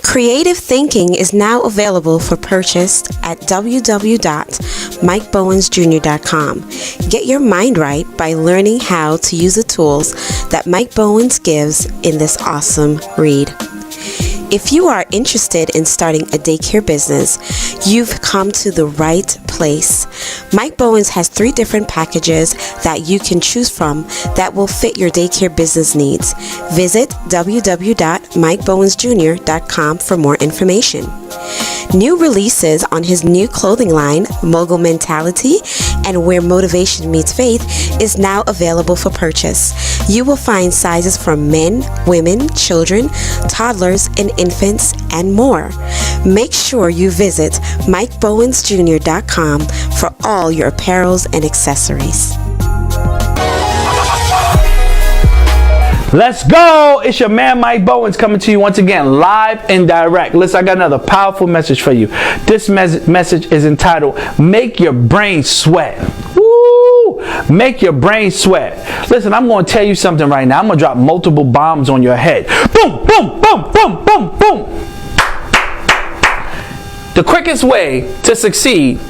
Creative Thinking is now available for purchase at www.mikebowensjr.com. Get your mind right by learning how to use the tools that Mike Bowens gives in this awesome read. If you are interested in starting a daycare business, you've come to the right place. Mike Bowens has 3 different packages that you can choose from that will fit your daycare business needs. Visit www.mikebowensjr.com for more information. New releases on his new clothing line, Mogul Mentality, and Where Motivation Meets Faith, is now available for purchase. You will find sizes for men, women, children, toddlers, and infants, and more. Make sure you visit MikeBowensJr.com for all your apparels and accessories. Let's go! It's your man Mike Bowens coming to you once again live and direct. Listen, I got another powerful message for you. This message is entitled Make Your Brain Sweat. Woo! Make your brain sweat. Listen, I'm going to tell you something right now. I'm going to drop multiple bombs on your head. Boom, boom, boom, boom, boom, boom. The quickest way to succeed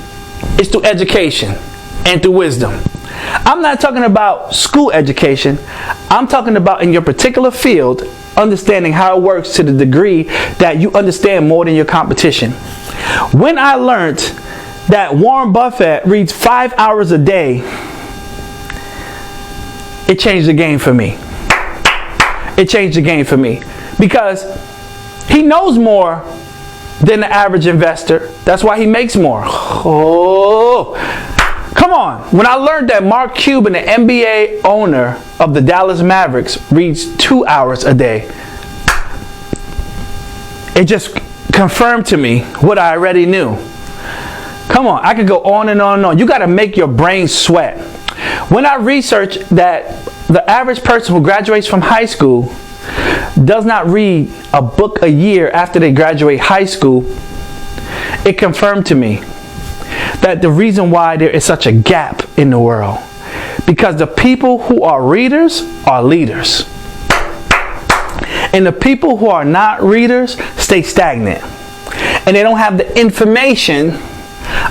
is through education and through wisdom. I'm not talking about school education. I'm talking about in your particular field, understanding how it works to the degree that you understand more than your competition. When I learned that Warren Buffett reads 5 hours a day, it changed the game for me. It changed the game for me because he knows more than the average investor. That's why he makes more. Oh, come on. When I learned that Mark Cuban, the NBA owner of the Dallas Mavericks, reads 2 hours a day, it just confirmed to me what I already knew. Come on, I could go on and on and on. You got to make your brain sweat. When I researched that the average person who graduates from high school does not read a book a year after they graduate high school, it confirmed to me that the reason why there is such a gap in the world, because the people who are readers are leaders, and the people who are not readers stay stagnant, and they don't have the information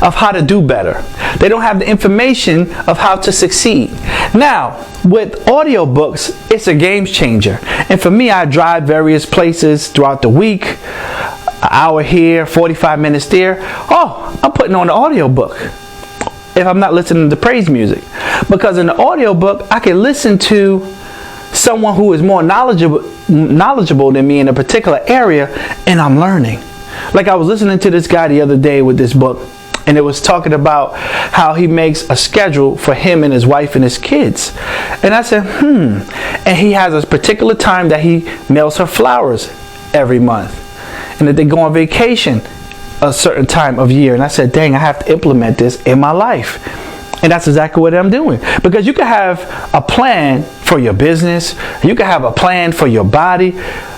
of how to do better. They don't have the information of how to succeed. Now, with audiobooks, it's a game changer. And for me, I drive various places throughout the week, an hour here, 45 minutes there. Oh, I'm putting on an audiobook if I'm not listening to praise music. Because in the audiobook, I can listen to someone who is more knowledgeable than me in a particular area, and I'm learning. Like I was listening to this guy the other day with this book, and it was talking about how he makes a schedule for him and his wife and his kids. And I said, And he has a particular time that he mails her flowers every month, and that they go on vacation a certain time of year. And I said, dang, I have to implement this in my life. And that's exactly what I'm doing. Because you can have a plan for your business, you can have a plan for your body,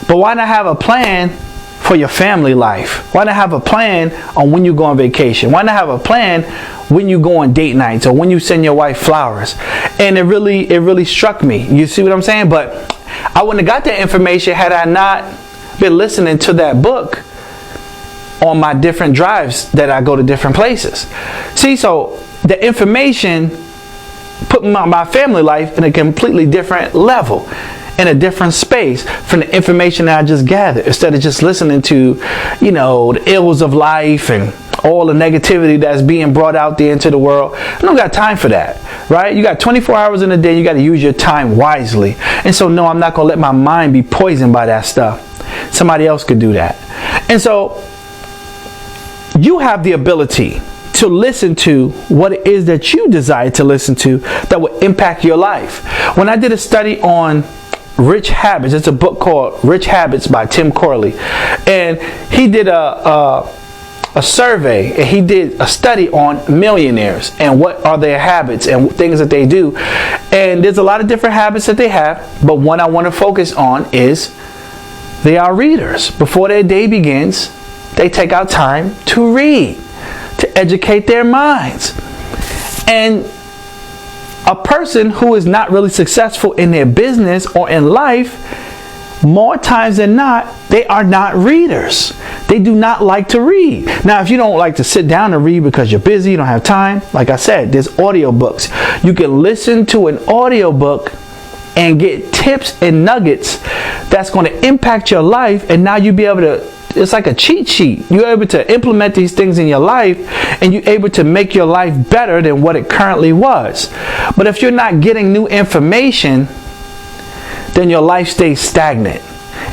but why not have a plan for your family life? Why not have a plan on when you go on vacation? Why not have a plan when you go on date nights or when you send your wife flowers? And it really struck me. You see what I'm saying? But I wouldn't have got that information had I not been listening to that book on my different drives that I go to different places. See, so the information put my family life in a completely different level, in a different space from the information that I just gathered, instead of just listening to, the ills of life and all the negativity that's being brought out there into the world. I don't got time for that, right? You got 24 hours in a day. You got to use your time wisely. And so, no, I'm not going to let my mind be poisoned by that stuff. Somebody else could do that. And so you have the ability to listen to what it is that you desire to listen to that will impact your life. When I did a study on Rich Habits, it's a book called Rich Habits by Tim Corley, and he did a survey, and he did a study on millionaires and what are their habits and things that they do. And there's a lot of different habits that they have, but one I want to focus on is they are readers. Before their day begins, they take out time to read, to educate their minds. And a person who is not really successful in their business or in life more times than not, they are not readers. They do not like to read. Now, if you don't like to sit down and read because you're busy, you don't have time, like I said, there's audiobooks. You can listen to an audiobook and get tips and nuggets that's going to impact your life, and now you'll be able to, it's like a cheat sheet. You're able to implement these things in your life, and you're able to make your life better than what it currently was. But if you're not getting new information, then your life stays stagnant.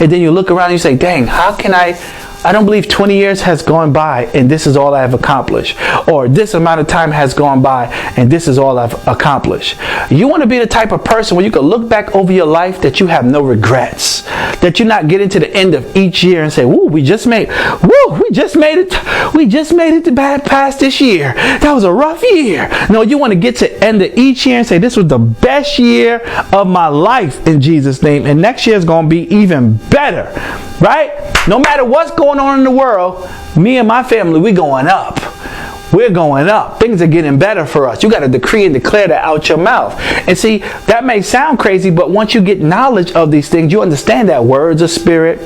And then you look around and you say, dang, how can I don't believe 20 years has gone by and this is all I've accomplished. Or this amount of time has gone by and this is all I've accomplished. You want to be the type of person where you can look back over your life that you have no regrets. That you're not getting to the end of each year and say, woo, we just made it. We just made it to past this year. That was a rough year. No, you want to get to the end of each year and say, this was the best year of my life in Jesus' name. And next year is going to be even better. Right? No matter what's going on in the world, me and my family, we're going up. We're going up. Things are getting better for us. You got to decree and declare that out your mouth. And see, that may sound crazy, but once you get knowledge of these things, you understand that words are spirit.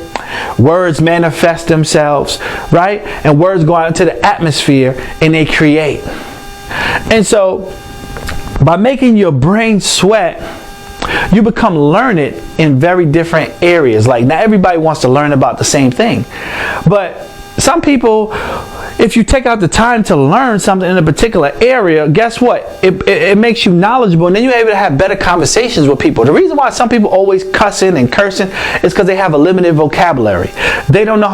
Words manifest themselves, right? And words go out into the atmosphere and they create. And so, by making your brain sweat, you become learned in very different areas. Like, not everybody wants to learn about the same thing. But some people, if you take out the time to learn something in a particular area, guess what? It makes you knowledgeable, and then you're able to have better conversations with people. The reason why some people always cussing and cursing is because they have a limited vocabulary. They don't know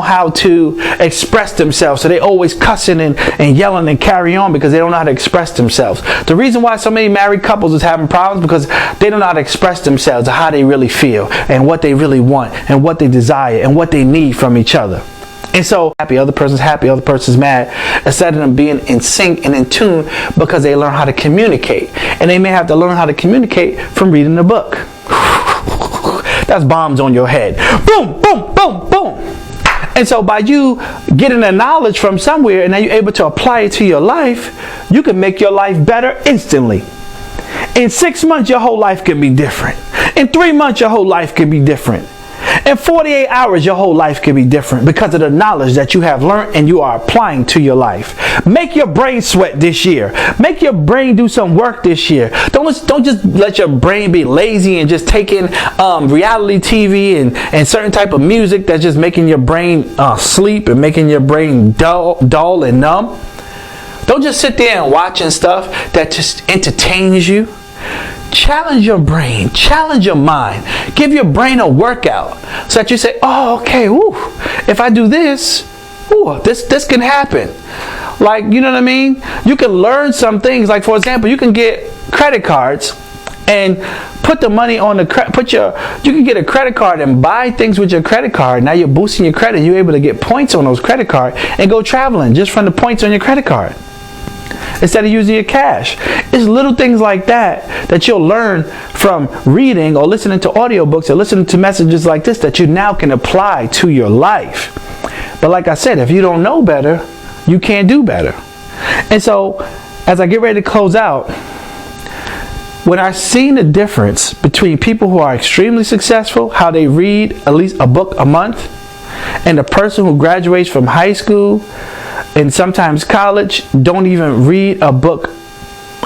how to express themselves, so they always cussing and yelling and carry on because they don't know how to express themselves. The reason why so many married couples is having problems because they don't know how to express themselves, or how they really feel, and what they really want, and what they desire, and what they need from each other. And so, other person's happy, other person's mad, instead of them being in sync and in tune, because they learn how to communicate. And they may have to learn how to communicate from reading the book. That's bombs on your head. Boom, boom, boom, boom. And so by you getting the knowledge from somewhere and then you're able to apply it to your life, you can make your life better instantly. In 6 months, your whole life can be different. In 3 months, your whole life can be different. In 48 hours, your whole life can be different because of the knowledge that you have learned and you are applying to your life. Make your brain sweat this year. Make your brain do some work this year. Don't just let your brain be lazy and just take in reality TV and certain type of music that's just making your brain sleep and making your brain dull and numb. Don't just sit there and watching stuff that just entertains you. Challenge your brain, challenge your mind, give your brain a workout so that you say, oh, okay, if I do this, this can happen. Like, you know what I mean? You can learn some things. Like, for example, you can get credit cards and put the money on you can get a credit card and buy things with your credit card. Now you're boosting your credit. You're able to get points on those credit cards and go traveling just from the points on your credit card, instead of using your cash. It's little things like that you'll learn from reading or listening to audiobooks or listening to messages like this that you now can apply to your life. But like I said, if you don't know better, you can't do better. And so, as I get ready to close out, when I've seen the difference between people who are extremely successful, how they read at least a book a month, and the person who graduates from high school and sometimes college don't even read a book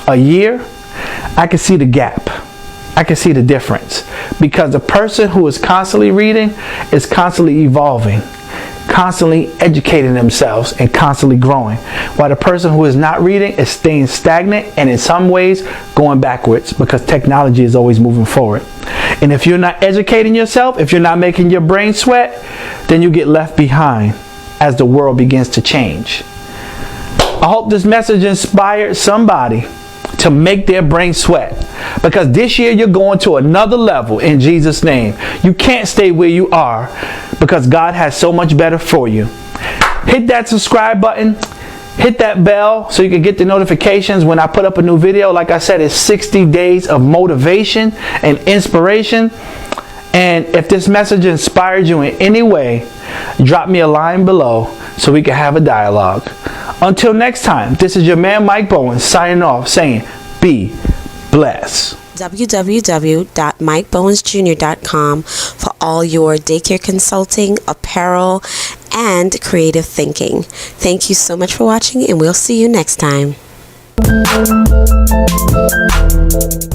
a year, I can see the gap. I can see the difference. Because the person who is constantly reading is constantly evolving, constantly educating themselves, and constantly growing. While the person who is not reading is staying stagnant and in some ways going backwards, because technology is always moving forward. And if you're not educating yourself, if you're not making your brain sweat, then you get left behind as the world begins to change. I hope this message inspired somebody to make their brain sweat, because this year you're going to another level in Jesus' name. You can't stay where you are because God has so much better for you. Hit that subscribe button. Hit that bell so you can get the notifications when I put up a new video. Like I said, it's 60 days of motivation and inspiration. And if this message inspired you in any way, drop me a line below so we can have a dialogue. Until next time, this is your man Mike Bowen signing off, saying, be blessed. www.mikebowensjr.com for all your daycare consulting, apparel, and creative thinking. Thank you so much for watching, and we'll see you next time.